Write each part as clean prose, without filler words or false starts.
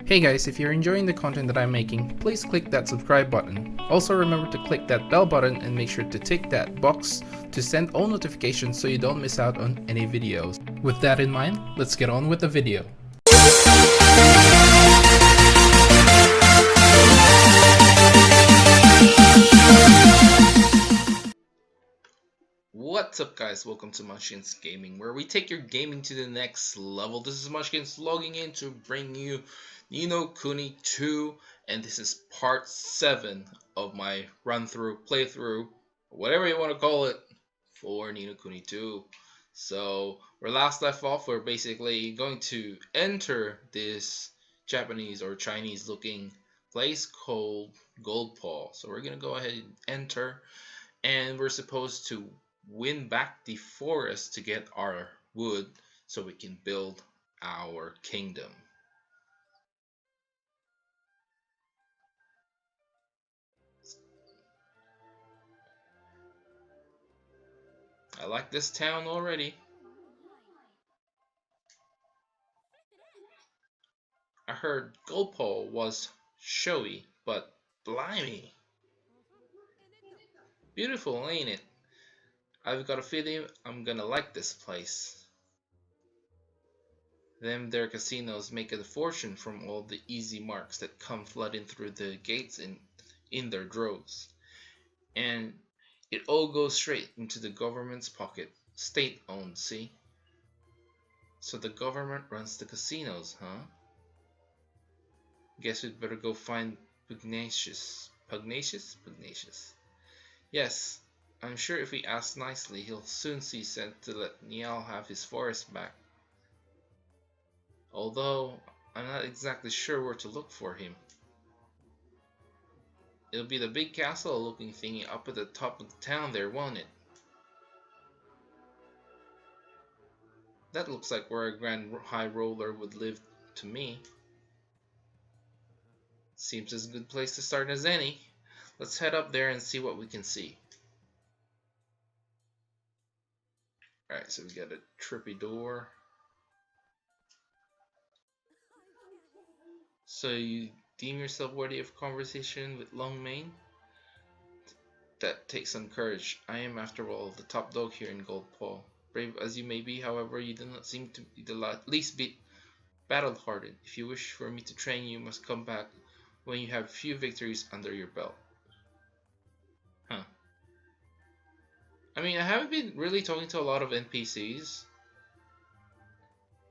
Hey guys, if you're enjoying the content that I'm making, please click that subscribe button. Also remember to click that bell button and make sure to tick that box to send all notifications so you don't miss out on any videos. With that in mind, let's get on with the video. What's up guys, welcome to Munchkins Gaming, where we take your gaming to the next level. This is Munchkins logging in to bring you Nino Kuni 2, and this is part 7 of my run-through, playthrough, whatever you want to call it, for Nino Kuni 2. So, where last left off, we're basically going to enter this Japanese or Chinese looking place called Gold Paw. So we're going to go ahead and enter, and we're supposed to win back the forest to get our wood so we can build our kingdom. I like this town already. I heard Goldpole was showy, but blimey, beautiful, ain't it? I've got a feeling I'm gonna like this place. Them their casinos make a fortune from all the easy marks that come flooding through the gates in their droves. And it all goes straight into the government's pocket. State-owned, see? So the government runs the casinos, huh? Guess we'd better go find Pugnacious. Pugnacious? Pugnacious. Yes, I'm sure if we ask nicely, he'll soon see sense to let Niall have his forest back. Although, I'm not exactly sure where to look for him. It'll be the big castle looking thingy up at the top of the town there, won't it? That looks like where a Grand High Roller would live to me. Seems as a good place to start as any. Let's head up there and see what we can see. Alright, so we got a trippy door. So you deem yourself worthy of conversation with Longmane? That takes some courage. I am, after all, the top dog here in Goldpaw. Brave as you may be, however, you do not seem to be the least bit battle-hardened. If you wish for me to train you, you must come back when you have a few victories under your belt. Huh. I mean, I haven't been really talking to a lot of NPCs.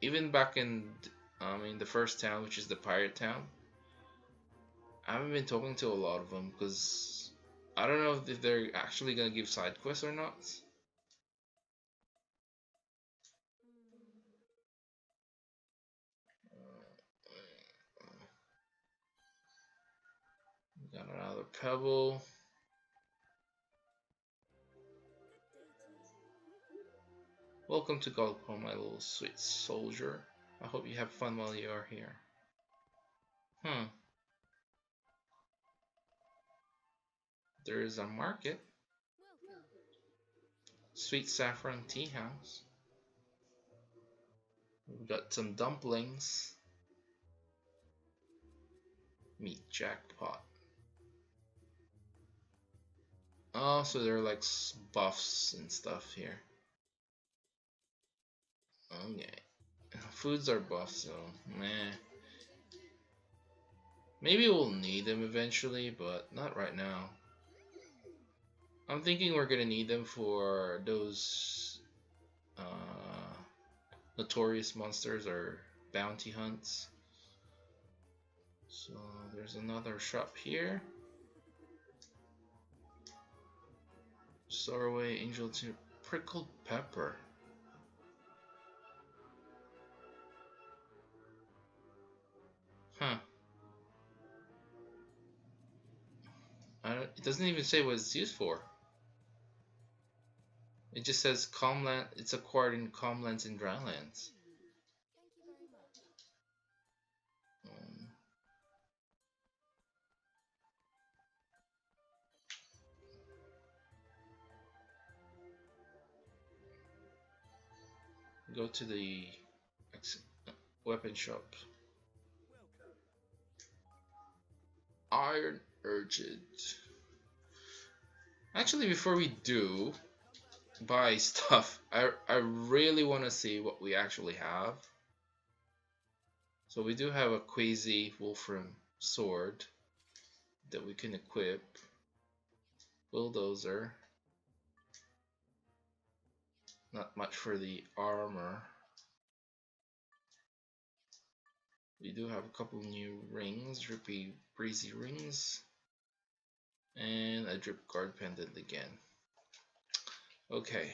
Even back in the first town, which is the pirate town, I haven't been talking to a lot of them because I don't know if they're actually gonna give side quests or not. Got another pebble. Welcome to Goldpaw, my little sweet soldier. I hope you have fun while you are here. There is a market. Sweet saffron tea house. We've got some dumplings. Meat jackpot. Oh, so there are like buffs and stuff here. Okay. Foods are buffs, so meh. Maybe we'll need them eventually, but not right now. I'm thinking we're gonna need them for those notorious monsters or bounty hunts. So there's another shop here. Sorroway Angel to Prickled Pepper. Huh. It doesn't even say what it's used for. It just says Calmland. It's acquired in Calmlands and Drylands. Go to the weapon shop. Iron Urchin. Actually, before we do buy stuff, I really want to see what we actually have. So we do have a Quasi Wolfram sword that we can equip. Bulldozer. Not much for the armor. We do have a couple new rings, drippy breezy rings, and a drip guard pendant again. Okay.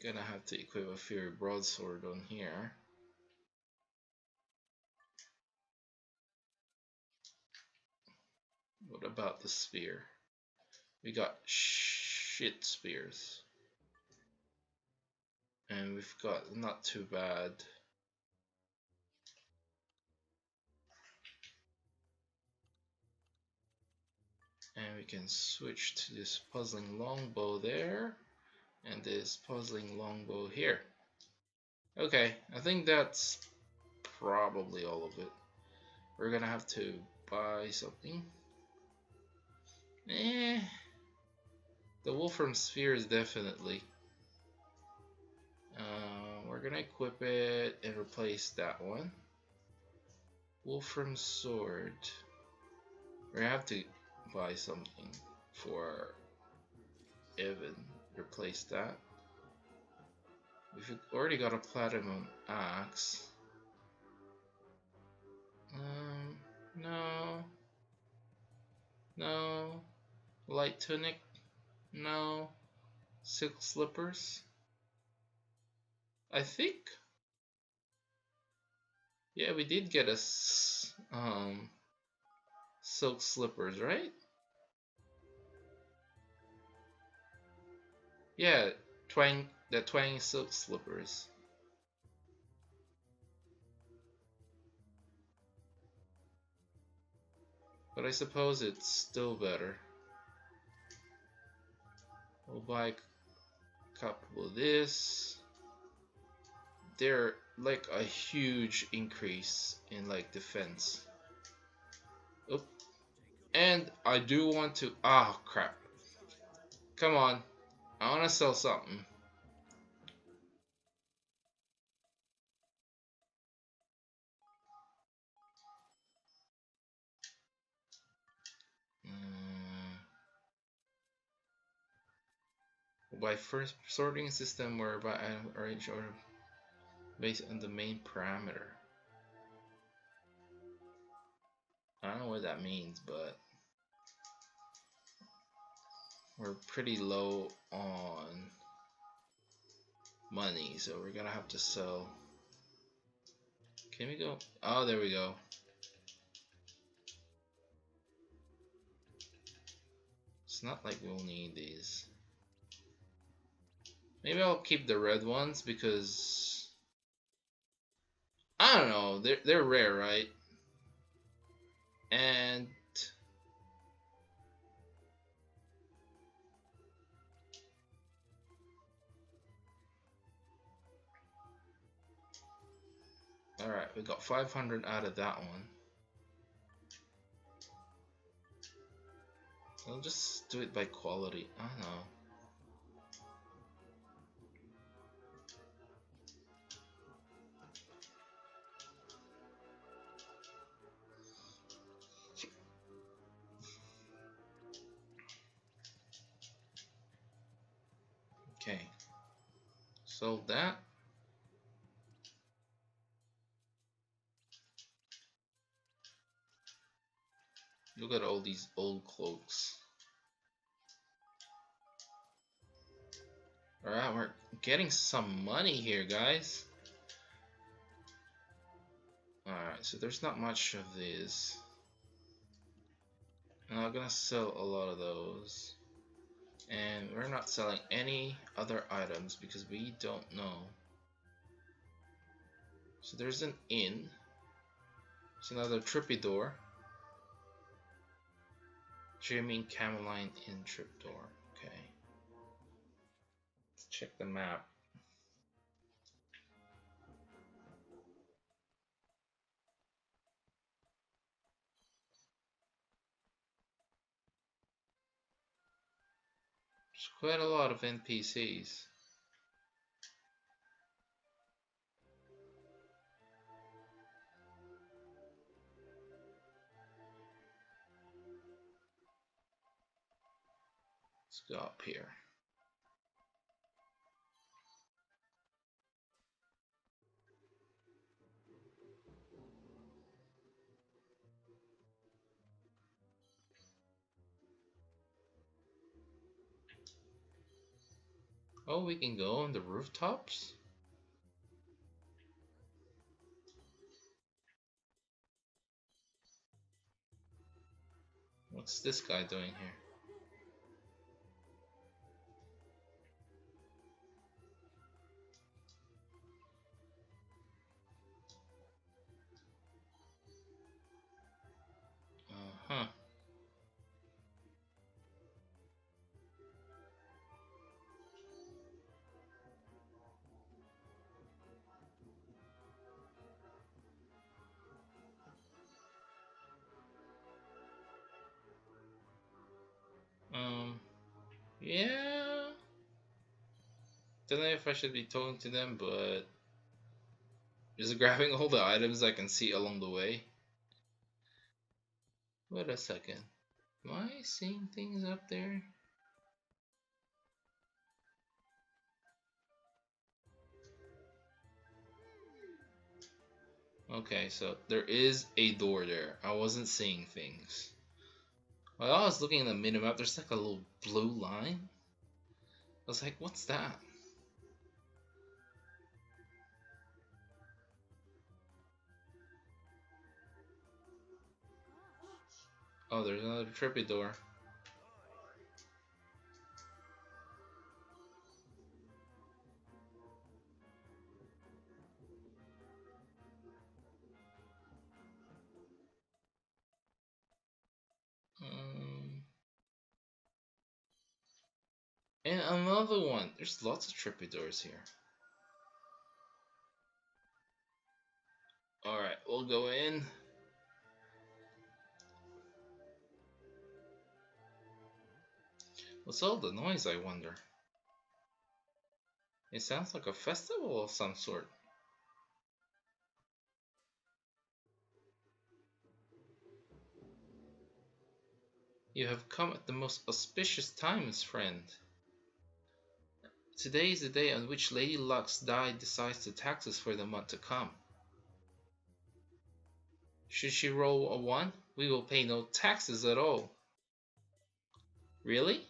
Gonna have to equip a Fury Broadsword on here. What about the spear? We got shit spears. And we've got not too bad. And we can switch to this puzzling longbow there. And this puzzling longbow here. Okay, I think that's probably all of it. We're gonna have to buy something. The Wolfram Sphere is definitely. We're gonna equip it and replace that one. Wolfram Sword. We're gonna have to buy something for Evan. Replace that. We've already got a Platinum Axe. No. No. Light Tunic. No. Silk Slippers. I think. Yeah, we did get a Silk Slippers, right? Yeah, the twang Silk Slippers. But I suppose it's still better. We'll buy a couple of this. They're like a huge increase in like defense. Oop. And I do want to. Ah, crap. Come on. I want to sell something. By first sorting system or by arrange order based on the main parameter. I don't know what that means, but we're pretty low on money, so we're gonna have to sell. Can we go? Oh, there we go. It's not like we'll need these. Maybe I'll keep the red ones because I don't know. They're rare, right? And all right, we got 500 out of that one. I'll just do it by quality. I don't know. Okay, sold that. Look at all these old cloaks. Alright, we're getting some money here, guys. Alright, so there's not much of this. And I'm gonna sell a lot of those. And we're not selling any other items because we don't know. So there's an inn. It's another trippy door. Dreaming Cameline Inn trip door. Okay. Let's check the map. There's quite a lot of NPCs. Let's go up here. Oh, we can go on the rooftops? What's this guy doing here? Uh-huh. Yeah. Don't know if I should be talking to them, but just grabbing all the items I can see along the way. Wait a second. Am I seeing things up there? Okay, so there is a door there. I wasn't seeing things. While I was looking at the minimap, there's like a little blue line. I was like, what's that? Oh, there's another trippy door. And another one. There's lots of trippy doors here. Alright, we'll go in. What's all the noise, I wonder? It sounds like a festival of some sort. You have come at the most auspicious times, friend. Today is the day on which Lady Luck's die decides the taxes for the month to come. Should she roll a 1, we will pay no taxes at all. Really?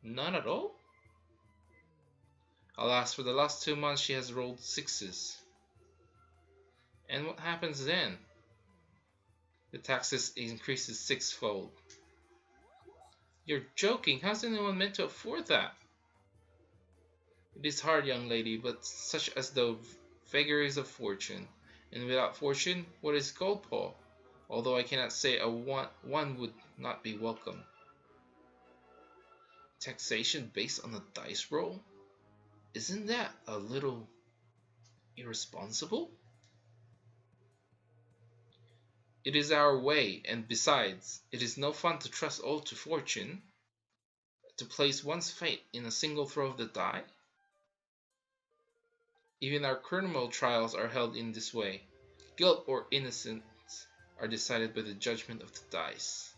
None at all? Alas, for the last 2 months she has rolled 6s. And what happens then? The taxes increases 6-fold. You're joking, how's anyone meant to afford that? It is hard, young lady, but such as the vagaries of fortune. And without fortune, what is gold, Paul? Although I cannot say a one would not be welcome. Taxation based on a dice roll? Isn't that a little irresponsible? It is our way, and besides, it is no fun to trust all to fortune. To place one's fate in a single throw of the die? Even our criminal trials are held in this way. Guilt or innocence are decided by the judgment of the dice.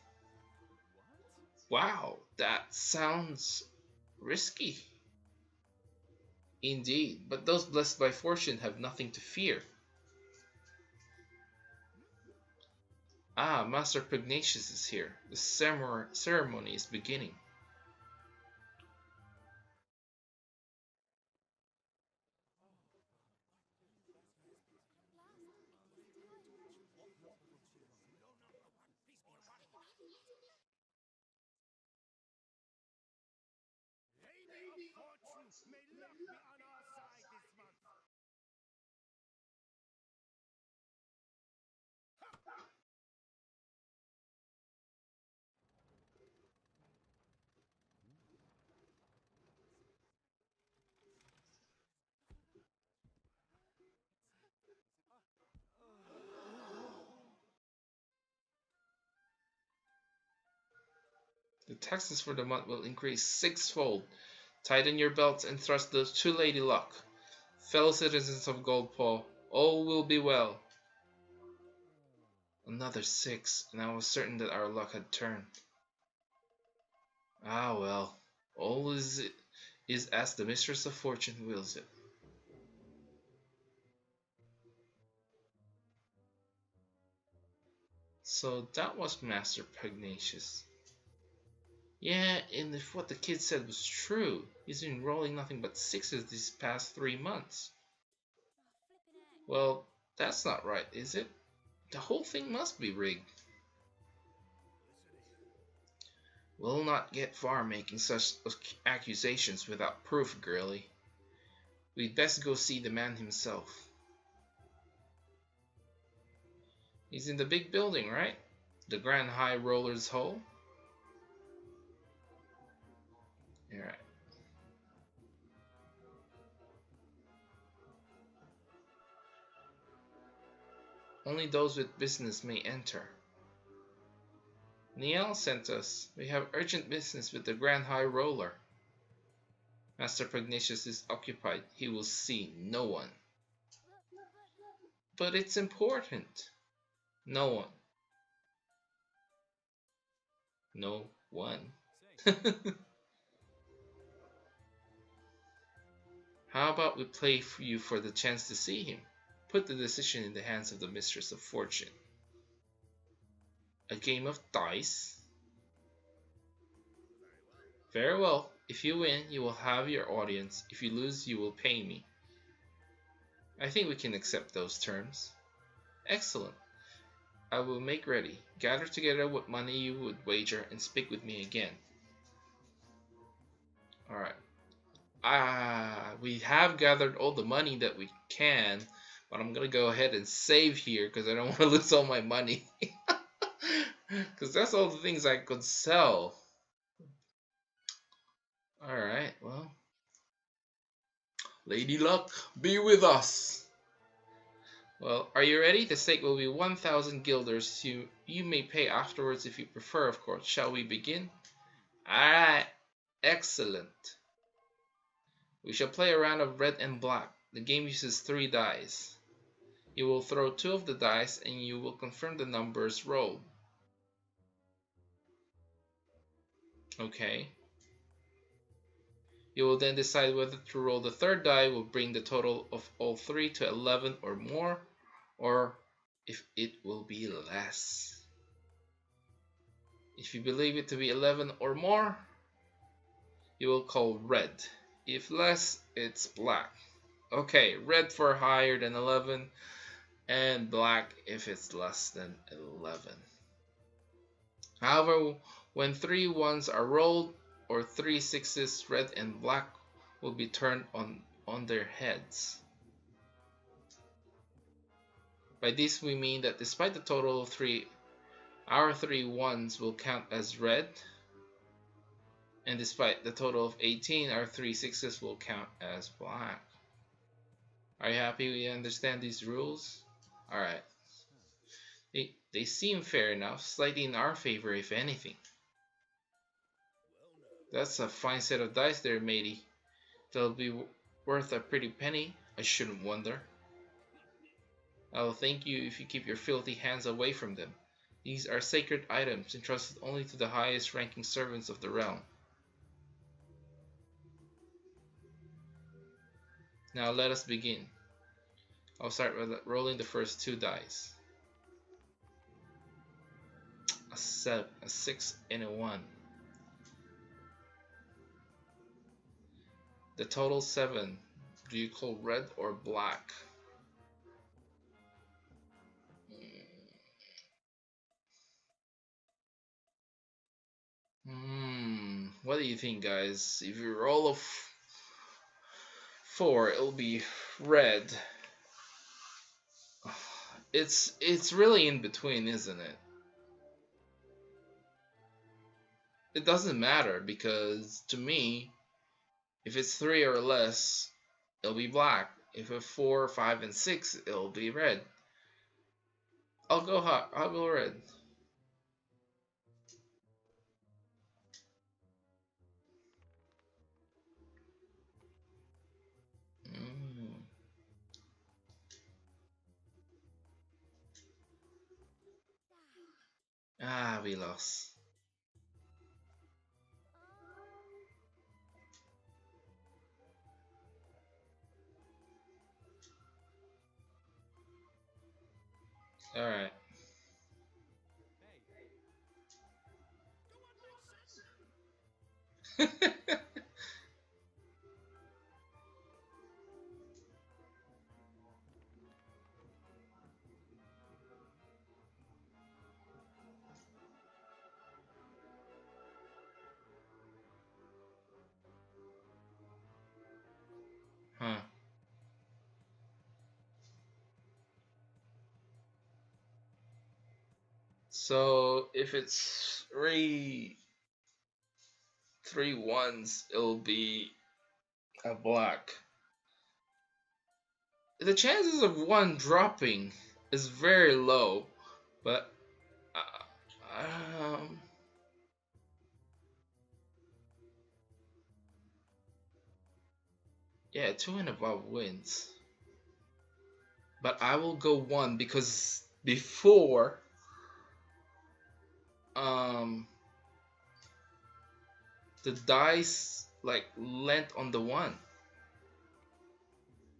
Wow, that sounds risky. Indeed, but those blessed by fortune have nothing to fear. Ah, Master Pugnacious is here. The ceremony is beginning. The taxes for the month will increase sixfold. Tighten your belts and trust the two Lady Luck. Fellow citizens of Goldpaw, all will be well. Another 6, and I was certain that our luck had turned. Ah well, all is as the Mistress of Fortune wills it. So that was Master Pugnacious. Yeah, and if what the kid said was true, he's been rolling nothing but 6s these past 3 months. Well, that's not right, is it? The whole thing must be rigged. We'll not get far making such accusations without proof, girlie. We'd best go see the man himself. He's in the big building, right? The Grand High Roller's Hall? Alright. Only those with business may enter. Niel sent us. We have urgent business with the Grand High Roller. Master Pugnacious is occupied. He will see no one. But it's important. No one. No one. How about we play for you for the chance to see him? Put the decision in the hands of the Mistress of Fortune. A game of dice? Very well. If you win, you will have your audience. If you lose, you will pay me. I think we can accept those terms. Excellent. I will make ready. Gather together what money you would wager and speak with me again. Alright. We have gathered all the money that we can, but I'm gonna go ahead and save here because I don't want to lose all my money. Because that's all the things I could sell. Alright, well. Lady Luck, be with us! Well, are you ready? The stake will be 1,000 guilders. You may pay afterwards if you prefer, of course. Shall we begin? Alright, excellent. We shall play a round of red and black. The game uses 3 dice. You will throw 2 of the dice and you will confirm the numbers rolled. Okay. You will then decide whether to roll the 3rd die will bring the total of all 3 to 11 or more, or if it will be less. If you believe it to be 11 or more, you will call red. If less, it's black. Okay, red for higher than 11, and black if it's less than 11. However, when 3 ones are rolled, or 3 6s, red and black will be turned on their heads. By this we mean that despite the total of 3, our 3 ones will count as red, and despite the total of 18, our 3 6s will count as black. Are you happy we understand these rules? Alright. They seem fair enough, slightly in our favor if anything. That's a fine set of dice there, matey. They'll be worth a pretty penny, I shouldn't wonder. I'll thank you if you keep your filthy hands away from them. These are sacred items entrusted only to the highest ranking servants of the realm. Now let us begin. I'll start with rolling the first 2 dice. A 7, a 6, and a 1. The total 7. Do you call red or black? What do you think, guys? If you roll a 4, it'll be red. It's really in between, isn't it? It doesn't matter because to me, if it's 3 or less, it'll be black. If it's 4, 5, and 6, it'll be red. I'll go hot. I'll go red. Ah, we lost. Alright. Huh. So if it's three ones, it'll be a black. The chances of one dropping is very low, but um, yeah, two and above wins. But I will go one because before um the dice like lent on the one.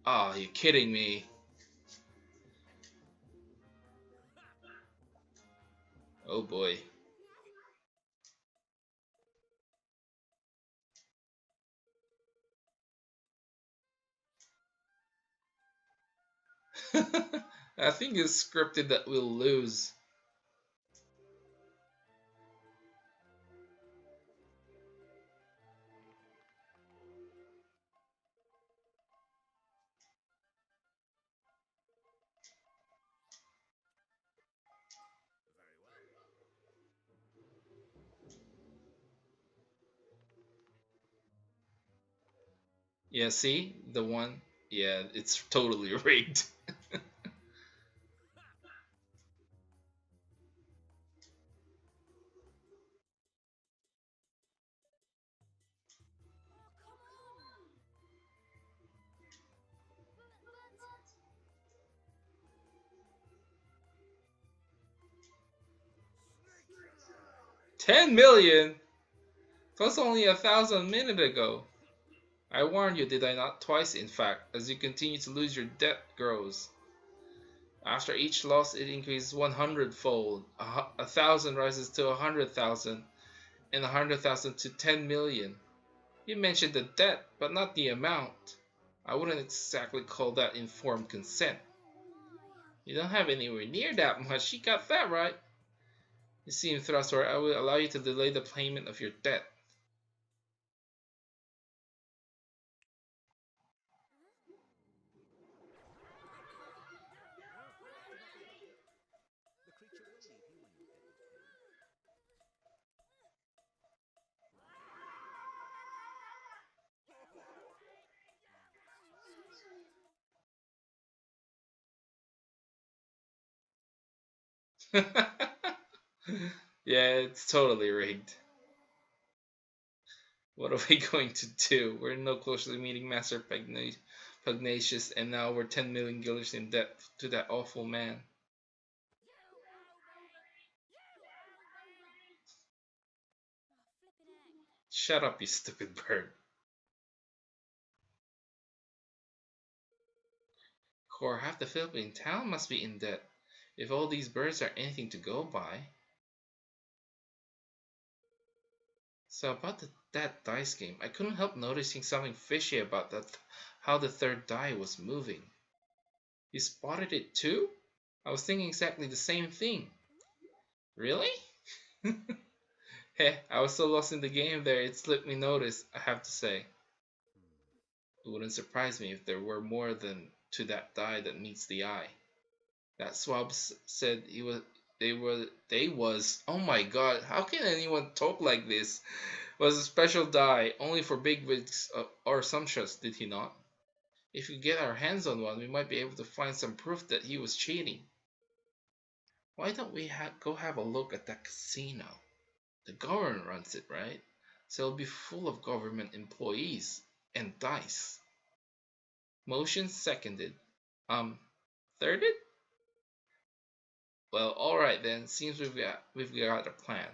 Oh, you're kidding me. Oh boy. I think it's scripted that we'll lose. Yeah, see? The one? Yeah, it's totally rigged. 10 million? That's only 1,000 a minute ago. I warned you, did I not? Twice, in fact. As you continue to lose, your debt grows. After each loss, it increases 100-fold. 1,000 rises to 100,000, and 100,000 to 10 million. You mentioned the debt, but not the amount. I wouldn't exactly call that informed consent. You don't have anywhere near that much. You got that right. You seem thrustworthy. I will allow you to delay the payment of your debt. Yeah, it's totally rigged. What are we going to do? We're no closer to meeting Master Pugnacious, and now we're 10 million guilders in debt to that awful man. Shut up, you stupid bird. Core, half the Philippine town must be in debt, if all these birds are anything to go by. So about that dice game, I couldn't help noticing something fishy about that, how the third die was moving. You spotted it too? I was thinking exactly the same thing. Really? Heh, I was so lost in the game there, it slipped me notice, I have to say. It wouldn't surprise me if there were more than to that die that meets the eye. That swab said he was they was oh my god, how can anyone talk like this? Was a special die only for big wigs or sumptuous, did he not? If we get our hands on one, we might be able to find some proof that he was cheating. Why don't we go have a look at that casino? The government runs it, right? So it'll be full of government employees and dice. Motion seconded. Thirded? Well, alright then. Seems we've got a plan.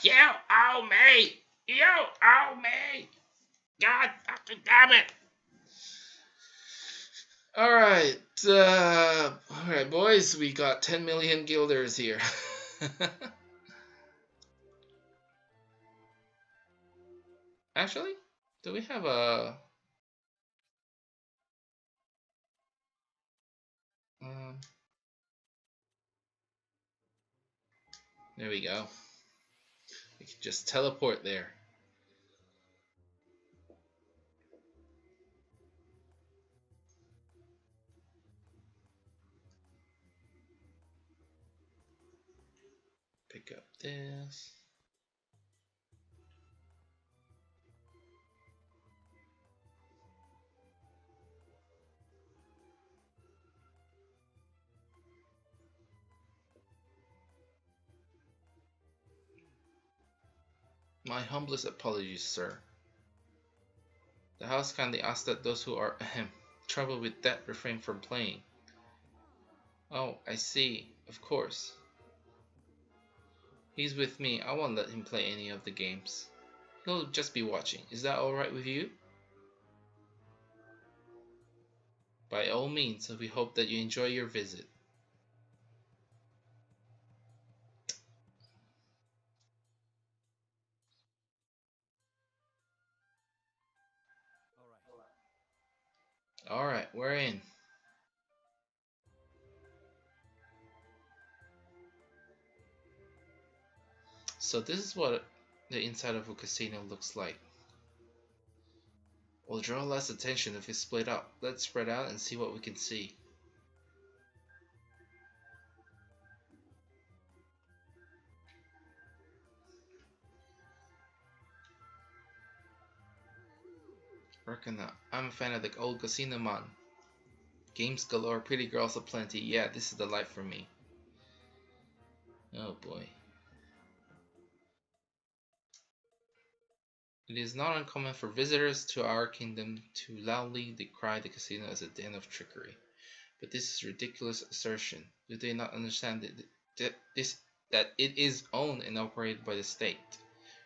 Yo, oh me! Yo, oh me! God fucking damn it! Alright, alright boys, we got 10 million guilders here. Actually, do we have a... Um, there we go. We can just teleport there. Pick up this. My humblest apologies, sir. The house kindly asks that those who are troubled with debt refrain from playing. Oh, I see. Of course. He's with me. I won't let him play any of the games. He'll just be watching. Is that alright with you? By all means, we hope that you enjoy your visit. Alright, we're in. So this is what the inside of a casino looks like. We'll draw less attention if we split up. Let's spread out and see what we can see. Reckon that. I'm a fan of the old casino man. Games galore, pretty girls aplenty. Yeah, this is the life for me. Oh boy. It is not uncommon for visitors to our kingdom to loudly decry the casino as a den of trickery. But this is ridiculous assertion. Do they not understand that it is owned and operated by the state?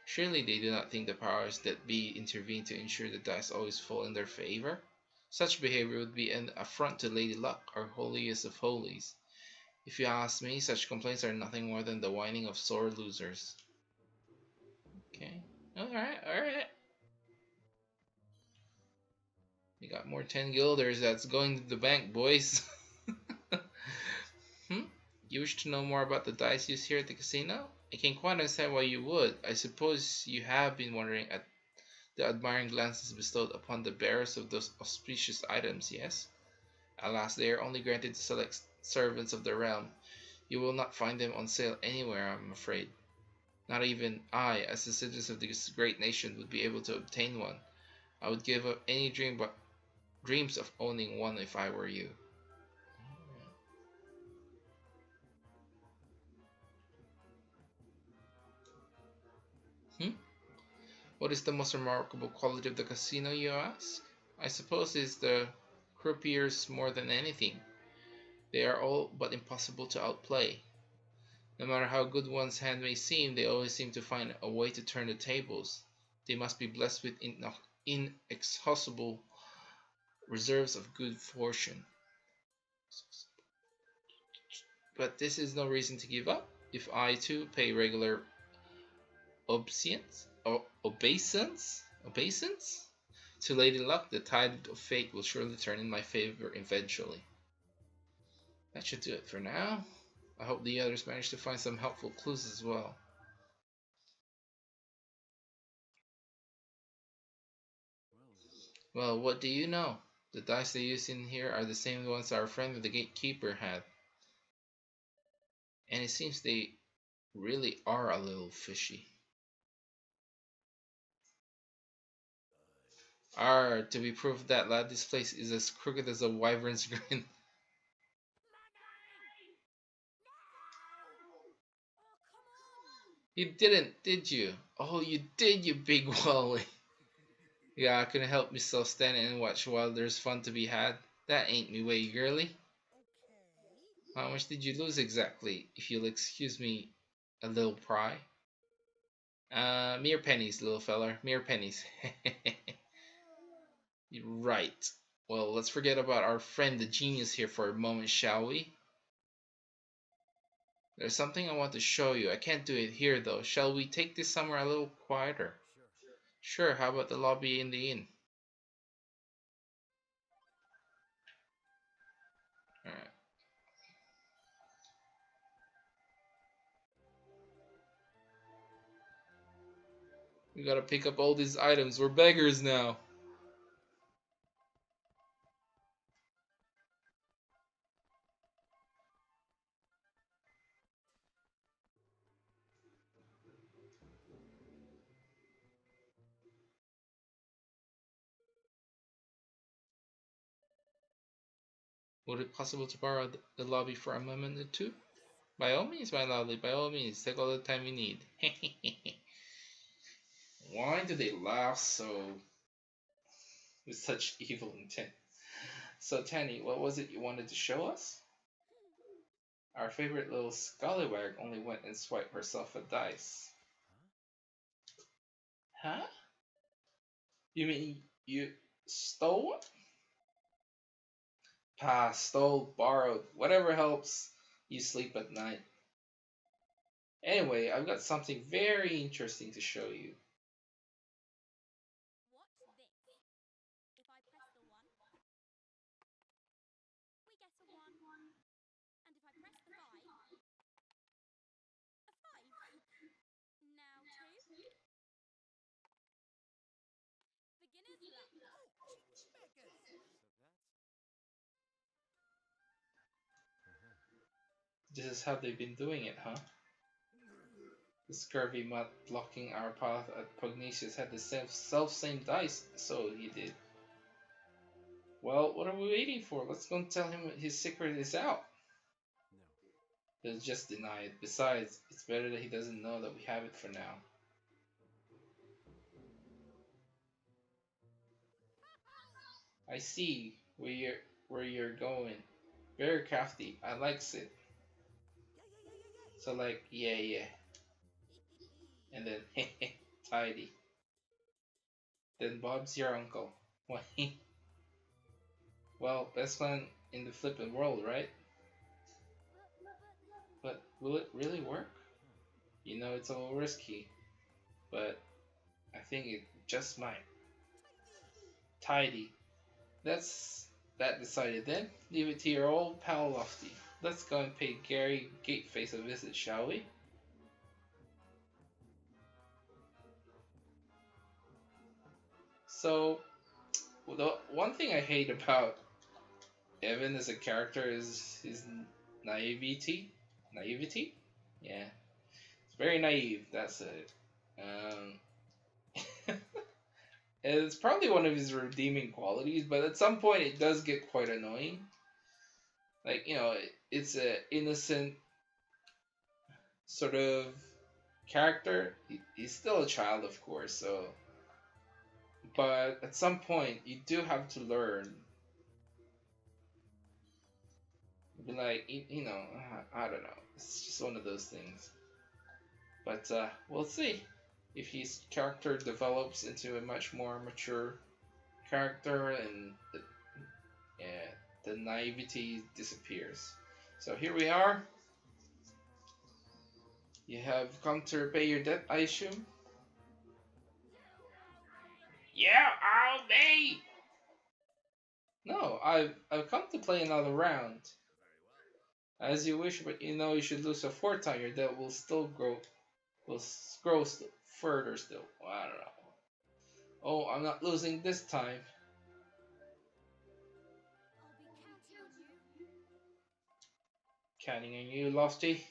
Surely they do not think the powers that be intervene to ensure the dice always fall in their favor? Such behavior would be an affront to Lady Luck, our holiest of holies. If you ask me, such complaints are nothing more than the whining of sore losers. Okay. Alright. We got more 10 guilders that's going to the bank, boys. You wish to know more about the dice used here at the casino? I can quite understand why you would. I suppose you have been wondering at the admiring glances bestowed upon the bearers of those auspicious items, yes? Alas, they are only granted to select servants of the realm. You will not find them on sale anywhere, I'm afraid. Not even I, as a citizen of this great nation, would be able to obtain one. I would give up any dreams of owning one if I were you. What is the most remarkable quality of the casino, you ask? I suppose it is the croupiers more than anything. They are all but impossible to outplay. No matter how good one's hand may seem, they always seem to find a way to turn the tables. They must be blessed with inexhaustible reserves of good fortune. But this is no reason to give up. If I too pay regular obeisance to Lady Luck, the tide of fate will surely turn in my favor eventually. That should do it for now. I hope the others manage to find some helpful clues as well. Well, what do you know? The dice they use in here are the same ones our friend the gatekeeper had. And it seems they really are a little fishy. To be proof of that, lad, this place is as crooked as a wyvern's grin. You didn't, did you? Oh, you did, you big wally. Yeah, I couldn't help myself standing and watch while there's fun to be had. That ain't me way, girly. How much did you lose exactly, if you'll excuse me a little pry? Mere pennies, little feller. Mere pennies. Right. Well, let's forget about our friend the genius here for a moment, shall we? There's something I want to show you. I can't do it here, though. Shall we take this somewhere a little quieter? Sure, how about the lobby in the inn? Alright. We gotta pick up all these items. We're beggars now. Would it be possible to borrow the lobby for a moment or two? By all means, my lovely, by all means, take all the time you need. Why do they laugh so with such evil intent? So, Tanny, what was it you wanted to show us? Our favorite little scallywag only went and swiped herself a dice. Huh? You mean you stole? Stole, borrowed, whatever helps you sleep at night. Anyway, I've got something very interesting to show you. This is how they've been doing it, huh? The scurvy mutt blocking our path at Pugnatius had the same dice, so he did. Well, what are we waiting for? Let's go and tell him his secret is out. He'll just deny it. Besides, it's better that he doesn't know that we have it for now. I see where you're going. Very crafty. I likes it. So like, yeah. And then, tidy. Then Bob's your uncle. Why? Well, best man in the flippin' world, right? But will it really work? You know it's a little risky, but I think it just might. Tidy. That's that decided then. Leave it to your old pal Lofty. Let's go and pay Gary Gateface a visit, shall we? So, the one thing I hate about Evan as a character is his naivety. Naivety? Yeah. It's very naive, that's it. Um, it's probably one of his redeeming qualities, but at some point it does get quite annoying. Like, it's a innocent sort of character. He's still a child, of course, so. But at some point, you do have to learn. Be like, I don't know. It's just one of those things. But we'll see if his character develops into a much more mature character and the naivety disappears. So here we are. You have come to repay your debt, I assume? Yeah, I'll be! No, I've come to play another round. As you wish, but you should lose a fourth time. Your debt will still grow, further still. Well, I don't know. Oh, I'm not losing this time. Counting on you, Lofty.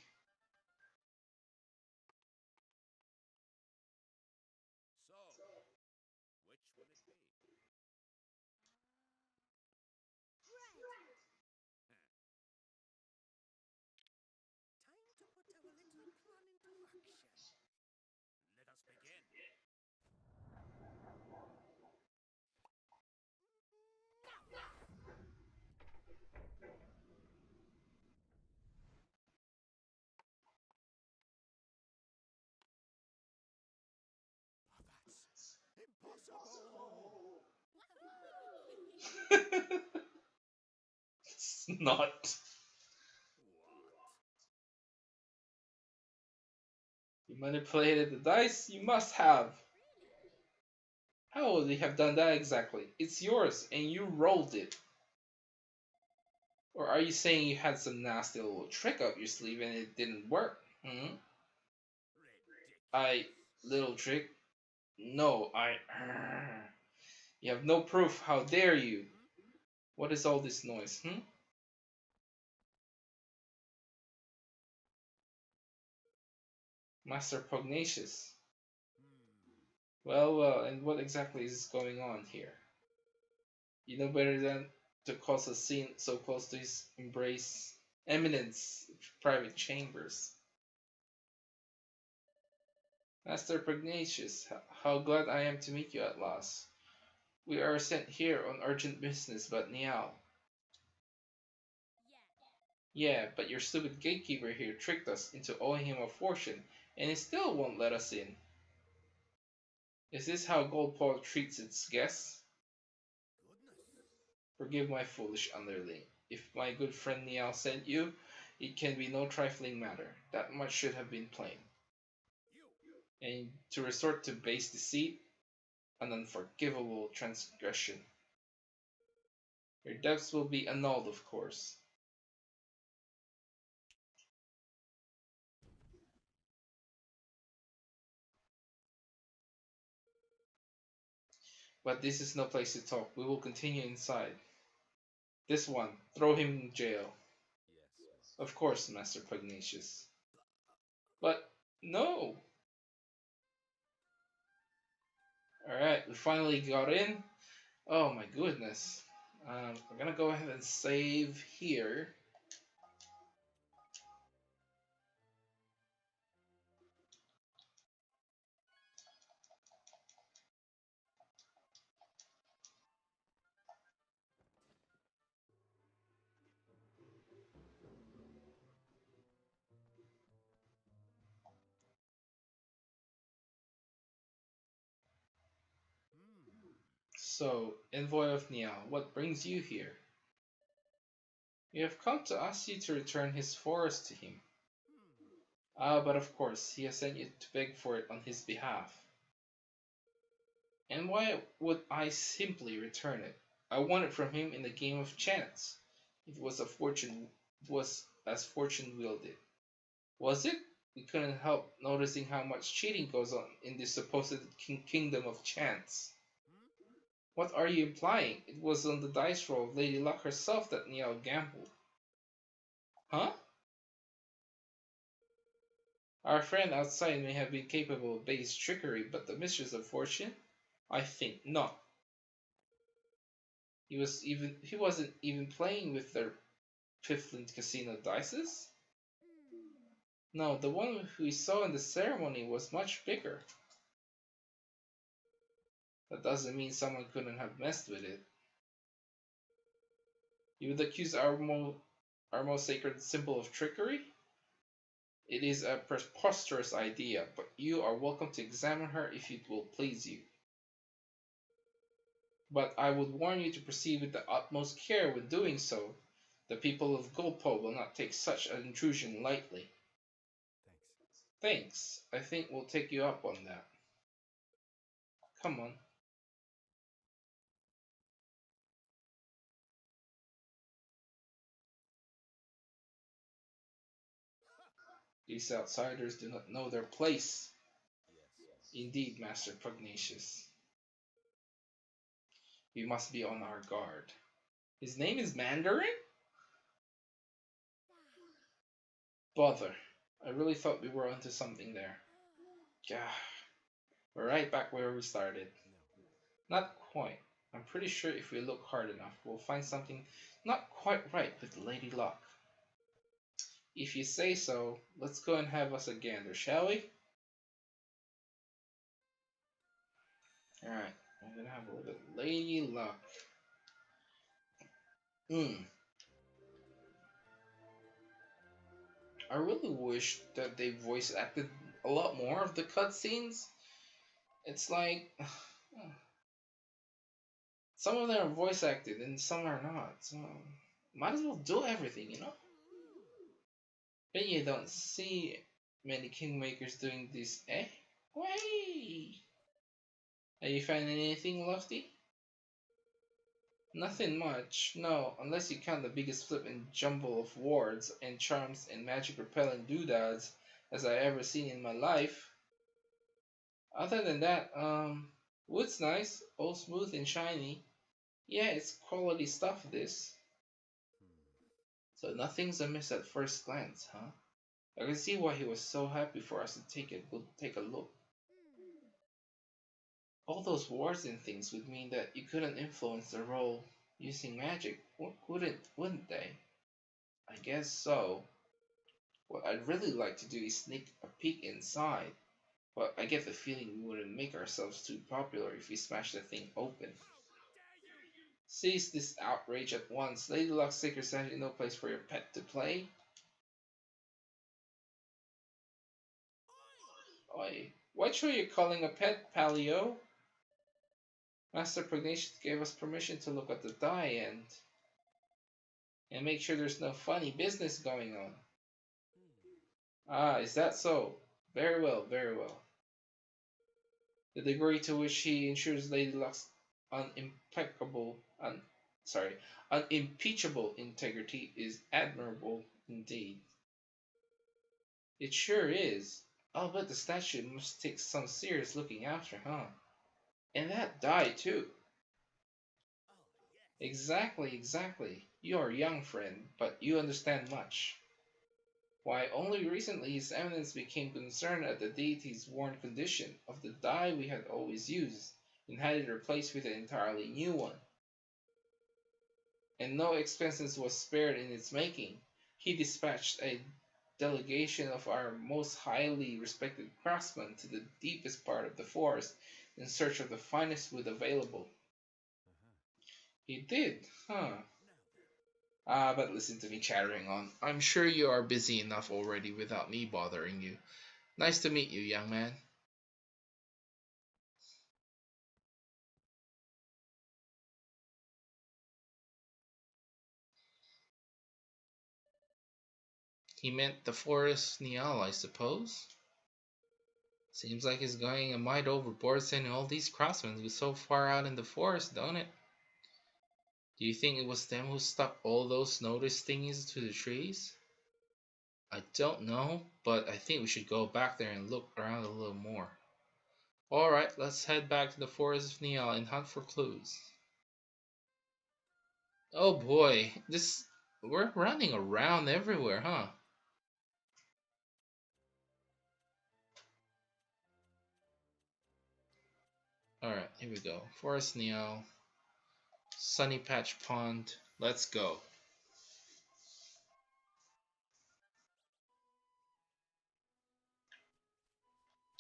It's not. You manipulated the dice? You must have. How would you have done that exactly? It's yours, and you rolled it. Or are you saying you had some nasty little trick up your sleeve and it didn't work? Hmm? Little trick? No, You have no proof. How dare you? What is all this noise? Master Pugnacious. Well, well, and what exactly is going on here? You know better than to cause a scene so close to his eminence private chambers. Master Pugnacious, how glad I am to meet you at last. We are sent here on urgent business, but Niao. Yeah, but your stupid gatekeeper here tricked us into owing him a fortune, and he still won't let us in. Is this how Goldpaw treats its guests? Forgive my foolish underling. If my good friend Niao sent you, it can be no trifling matter. That much should have been plain. And to resort to base deceit, an unforgivable transgression. Your debts will be annulled, of course. But this is no place to talk. We will continue inside. This one, throw him in jail. Of course, Master Pugnacious. But no! Alright, we finally got in. Oh my goodness. We're gonna go ahead and save here. So, Envoy of Niao, what brings you here? We have come to ask you to return his forest to him. Ah, but of course, he has sent you to beg for it on his behalf. And why would I simply return it? I won it from him in a game of chance. It was as fortune willed it. Was it? We couldn't help noticing how much cheating goes on in this supposed kingdom of chance. What are you implying? It was on the dice roll of Lady Luck herself that Niall gambled. Huh? Our friend outside may have been capable of base trickery, but the mistress of fortune? I think not. He wasn't even playing with their piffling casino dices? No, the one we saw in the ceremony was much bigger. That doesn't mean someone couldn't have messed with it. You would accuse our most sacred symbol of trickery? It is a preposterous idea, but you are welcome to examine her if it will please you. But I would warn you to proceed with the utmost care when doing so. The people of Golpo will not take such an intrusion lightly. Thanks. I think we'll take you up on that. Come on. These outsiders do not know their place. Indeed, Master Pugnacious. We must be on our guard. His name is Mandarin? Bother. I really thought we were onto something there. Gah. We're right back where we started. Not quite. I'm pretty sure if we look hard enough, we'll find something not quite right with Lady Luck. If you say so, let's go and have us a gander, shall we? Alright, I'm gonna have a look at Lady Luck. I really wish that they voice acted a lot more of the cutscenes. It's like Some of them are voice acted and some are not. So might as well do everything, you know? But you don't see many kingmakers doing this, eh? Way! Are you finding anything, Lofty? Nothing much, no, unless you count the biggest flip and jumble of wards and charms and magic repelling doodads as I ever seen in my life. Other than that, wood's nice, all smooth and shiny. Yeah, it's quality stuff, this. So nothing's amiss at first glance, huh? I can see why he was so happy for us to take a look. All those wards and things would mean that you couldn't influence the role using magic, wouldn't they? I guess so. What I'd really like to do is sneak a peek inside, but I get the feeling we wouldn't make ourselves too popular if we smashed the thing open. Cease this outrage at once. Lady Luck's sacred sanctuary no place for your pet to play. Oi, what show you calling a pet, Palio? Master Pugnacious gave us permission to look at the die and make sure there's no funny business going on. Ah, is that so? Very well, very well. The degree to which he ensures Lady Luck's unimpeccable, unimpeachable integrity is admirable indeed. It sure is. I'll bet the statue must take some serious looking after, huh? And that die too. Exactly, exactly. You are young, friend, but you understand much. Why, only recently His Eminence became concerned at the deity's worn condition of the die we had always used, and had it replaced with an entirely new one. And no expenses was spared in its making. He dispatched a delegation of our most highly respected craftsmen to the deepest part of the forest in search of the finest wood available. He did, huh? Ah, but listen to me chattering on. I'm sure you are busy enough already without me bothering you. Nice to meet you, young man. He meant the forest Niall, I suppose. Seems like he's going a mite overboard sending all these craftsmen so far out in the forest, don't it? Do you think it was them who stuck all those notice thingies to the trees? I don't know, but I think we should go back there and look around a little more. Alright, let's head back to the forest of Niall and hunt for clues. Oh boy, we're running around everywhere, huh? Alright, here we go. Forest Niall, Sunny Patch Pond. Let's go.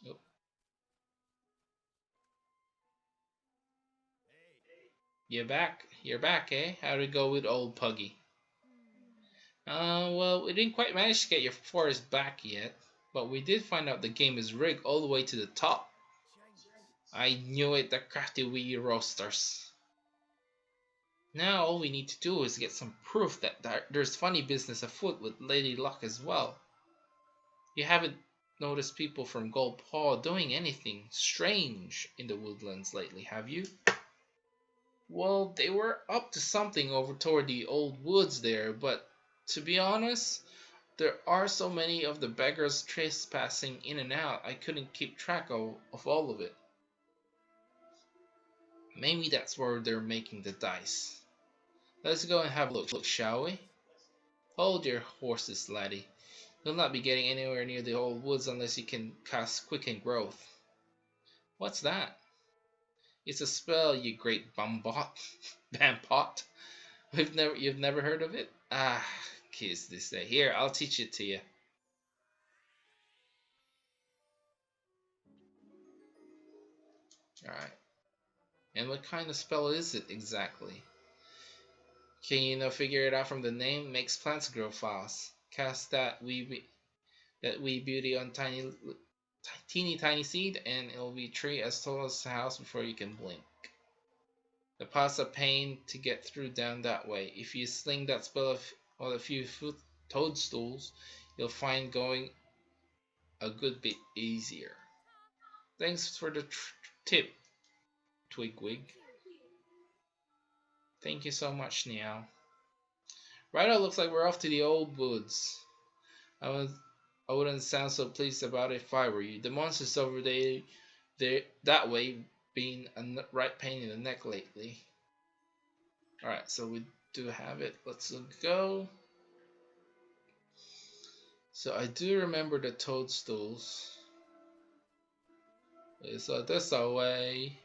Oh, you're back? You're back, eh? How'd it go with old Puggy? Well, we didn't quite manage to get your forest back yet, but we did find out the game is rigged all the way to the top. I knew it, the crafty wee roasters. Now all we need to do is get some proof that there's funny business afoot with Lady Luck as well. You haven't noticed people from Gold Paw doing anything strange in the woodlands lately, have you? Well, they were up to something over toward the old woods there, but to be honest, there are so many of the beggars trespassing in and out, I couldn't keep track of all of it. Maybe that's where they're making the dice. Let's go and have a look, shall we? Hold your horses, laddie. You'll not be getting anywhere near the old woods unless you can cast Quicken Growth. What's that? It's a spell, you great bumbot. Bampot. You've never heard of it? Ah, kids this day. Here, I'll teach it to you. Alright. And what kind of spell is it exactly? Can you figure it out from the name? Makes plants grow fast. Cast that wee beauty on teeny tiny seed, and it'll be a tree as tall as the house before you can blink. The paths are pain to get through down that way. If you sling that spell on a few toadstools, you'll find going a good bit easier. Thanks for the tip, Twigwig. Thank you so much, Niao. Right now, looks like we're off to the old woods. I wouldn't sound so pleased about it if I were you. The monsters over there that way been a right pain in the neck lately. Alright, so we do have it. Let's go. So I do remember the toadstools. So this away.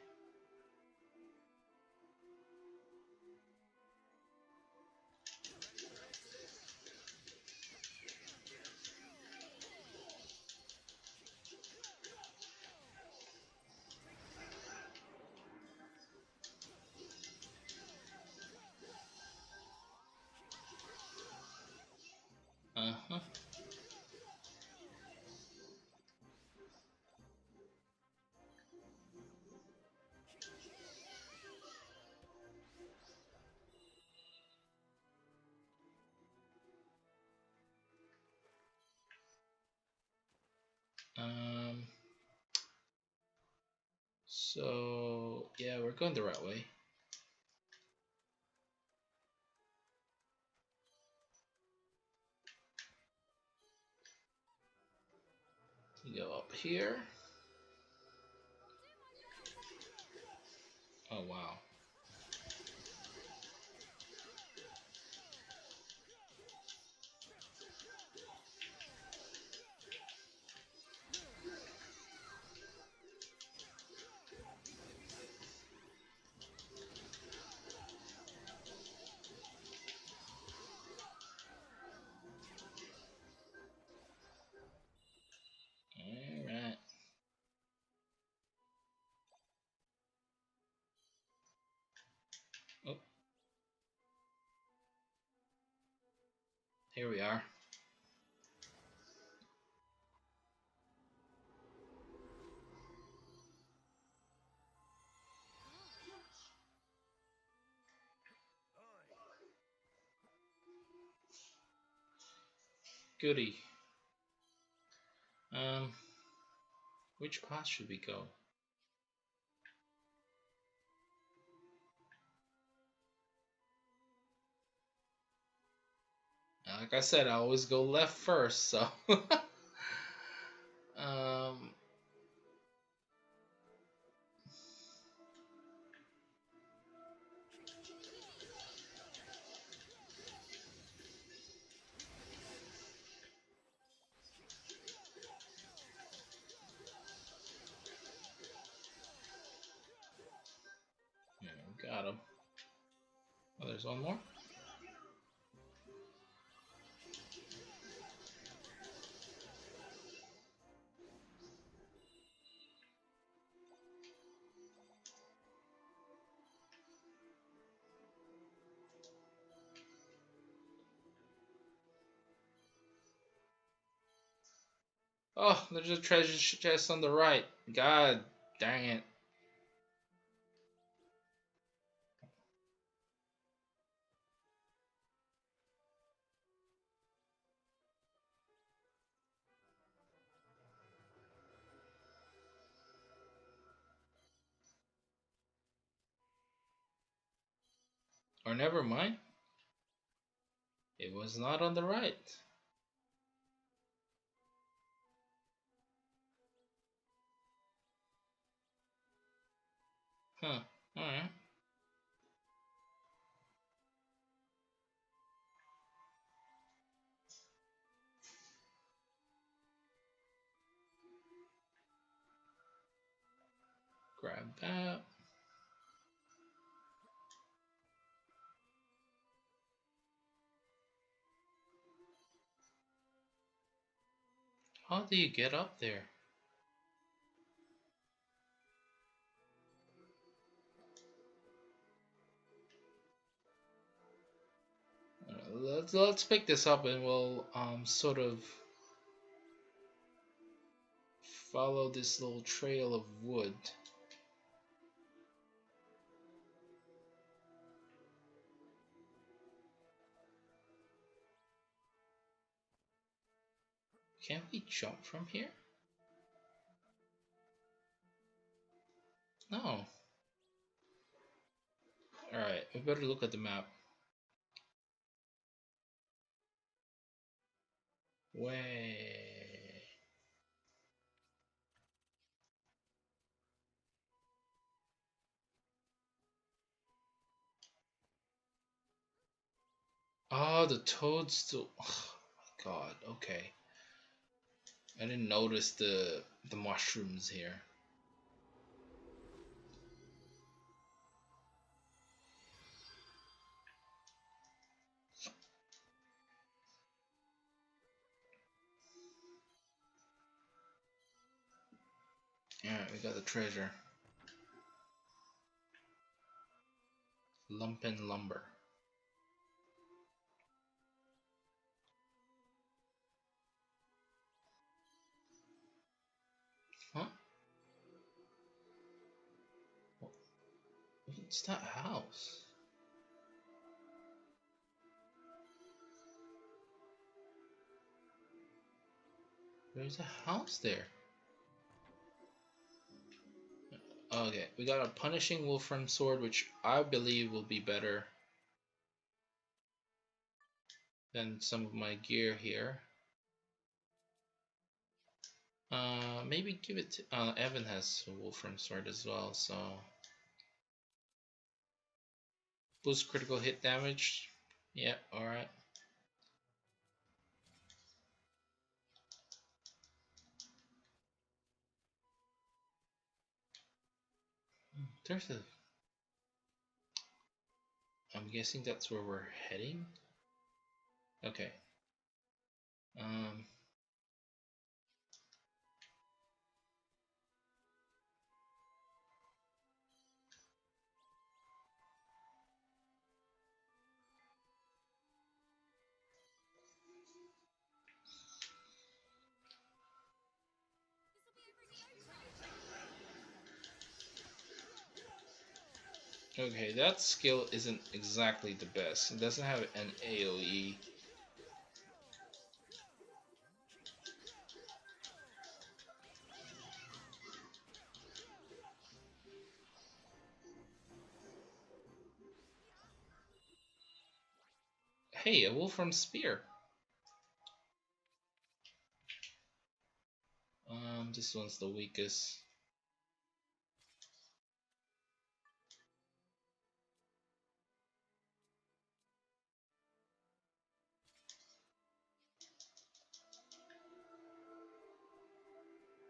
Uh-huh. So yeah, we're going the right way. You go up here. Oh wow. Alright. Oh, here we are. Goody. Which path should we go? Like I said, I always go left first, so um yeah, got him. Oh, there's one more. Oh, there's a treasure chest on the right. God dang it. Or never mind. It was not on the right. Huh. Alright. Grab that. How do you get up there? Let's pick this up and we'll sort of follow this little trail of wood. Can we jump from here? No. Alright, we better look at the map. Way. Oh, the toadstool. Oh my god, okay. I didn't notice the mushrooms here. Alright, we got the treasure. Lumpen lumber. Huh? What's that house? There's a house there. Okay, we got a punishing Wolfram sword, which I believe will be better than some of my gear here. Maybe give it to, Evan has a Wolfram sword as well, so boost critical hit damage. Yep, alright. There's a... I'm guessing that's where we're heading? Okay. Okay, that skill isn't exactly the best. It doesn't have an AoE. Hey, a Wolfram spear. This one's the weakest.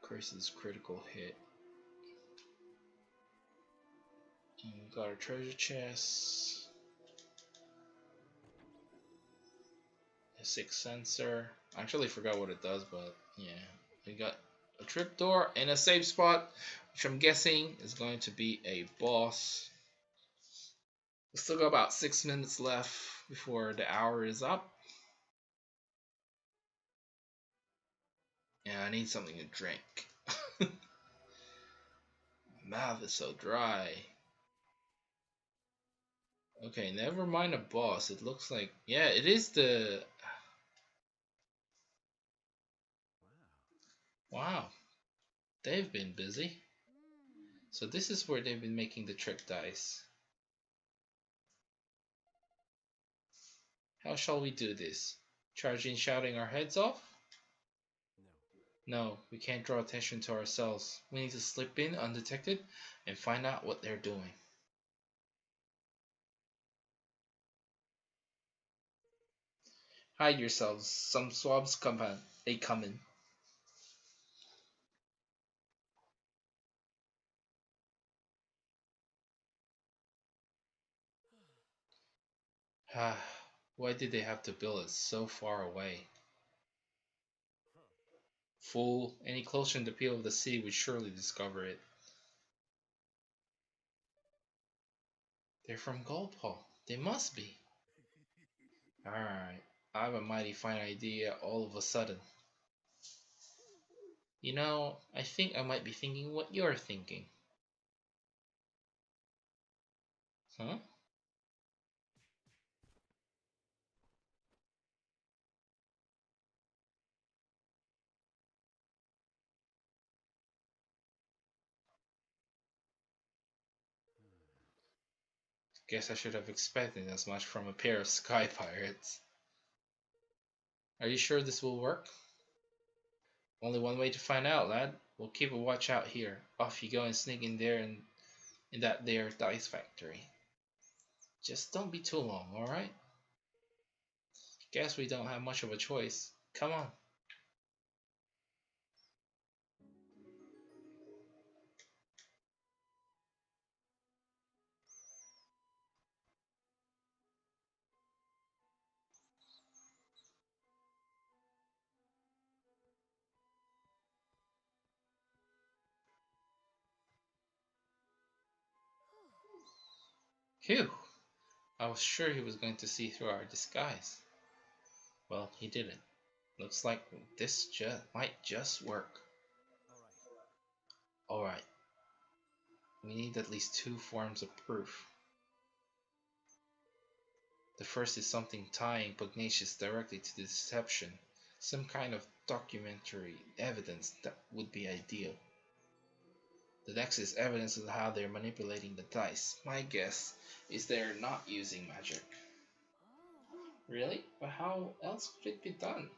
Increases critical hit. And we got a treasure chest. A 6 sensor. I actually forgot what it does, but yeah. We got a trapdoor and a safe spot, which I'm guessing is going to be a boss. We still got about 6 minutes left before the hour is up. Yeah, I need something to drink. My mouth is so dry. Okay, never mind a boss. It looks like... Yeah, it is the... Wow. They've been busy. So this is where they've been making the trick dice. How shall we do this? Charge in shouting our heads off? No, we can't draw attention to ourselves. We need to slip in undetected and find out what they're doing. Hide yourselves. Some swabs come in. They come in. Why did they have to build it so far away? Fool, any closer in the peel of the city would surely discover it. They're from Goldpaw. They must be. Alright, I have a mighty fine idea all of a sudden. You know, I think I might be thinking what you're thinking. Huh? Guess I should have expected as much from a pair of sky pirates. Are you sure this will work? Only one way to find out, lad. We'll keep a watch out here. Off you go and sneak in there and in that there dice factory. Just don't be too long, alright? Guess we don't have much of a choice. Come on. Phew! I was sure he was going to see through our disguise. Well, he didn't. Looks like this might just work. Alright. We need at least 2 forms of proof. The first is something tying Pugnacious directly to the deception. Some kind of documentary evidence that would be ideal. The next is evidence of how they're manipulating the dice. My guess is they're not using magic. Really? But how else could it be done?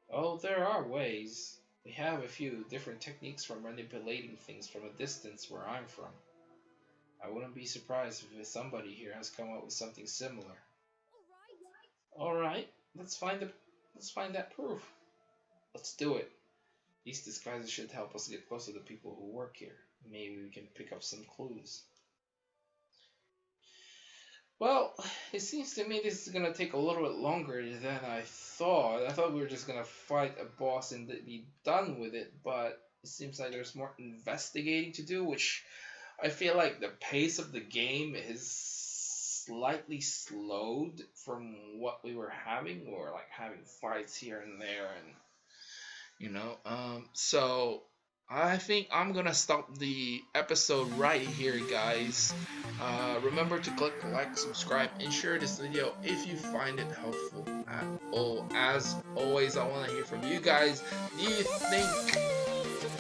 Oh, there are ways. We have a few different techniques for manipulating things from a distance where I'm from. I wouldn't be surprised if somebody here has come up with something similar. Alright, let's find that proof. Let's do it. These disguises should help us get closer to the people who work here. Maybe we can pick up some clues. Well, it seems to me this is gonna take a little bit longer than I thought. I thought we were just gonna fight a boss and be done with it, but it seems like there's more investigating to do, which I feel like the pace of the game is slightly slowed from what we were having. We were like having fights here and there, and so I think I'm gonna stop the episode right here, guys. Remember to click like, subscribe, and share this video if you find it helpful at all. As always, I want to hear from you guys. Do you think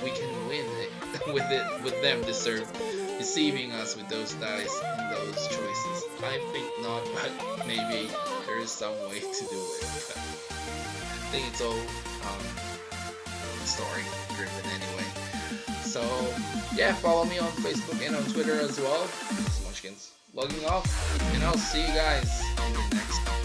we can win it with them deceiving us with those dice and those choices? I think not, but maybe there is some way to do it. I think it's all story driven anyway. So yeah, follow me on Facebook and on Twitter as well. Smushkins logging off, and I'll see you guys in the next